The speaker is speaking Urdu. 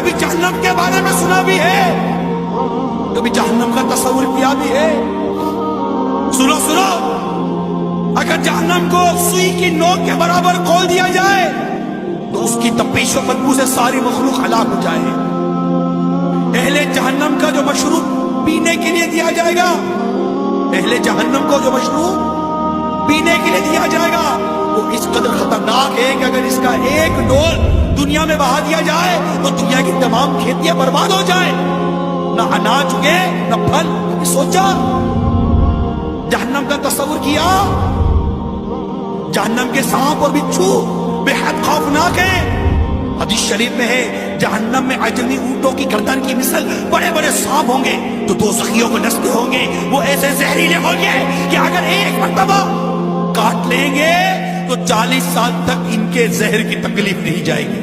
کبھی جہنم کے بارے میں سنا بھی ہے، کبھی جہنم کا تصور کیا بھی ہے؟ سنو سنو، اگر جہنم کو سوئی کی نوک کے برابر کھول دیا جائے تو اس کی تپش و بدبو سے ساری مخلوق ہلاک ہو جائے۔ اہل جہنم کا جو مشروب پینے کے لیے دیا جائے گا، اہل جہنم کو جو مشروب پینے کے لیے دیا جائے گا وہ اس قدر خطرناک ہے کہ اگر اس کا ایک ڈول دنیا میں بہا دیا جائے تو دنیا کی تمام کھیتیاں برباد ہو جائیں، نہ اناج اگے نہ پھل۔ سوچا، جہنم کا تصور کیا؟ جہنم کے سانپ اور بچھو بے حد خوفناک ہیں۔ حدیث شریف میں ہے جہنم میں عجمی اونٹوں کی گردن کی مثل بڑے بڑے سانپ ہوں گے جو دوزخیوں کو نستے ہوں گے، وہ ایسے زہریلے ہوں گے کہ اگر ایک مرتبہ کاٹ لیں گے تو 40 سال تک ان کے زہر کی تکلیف نہیں جائے گی۔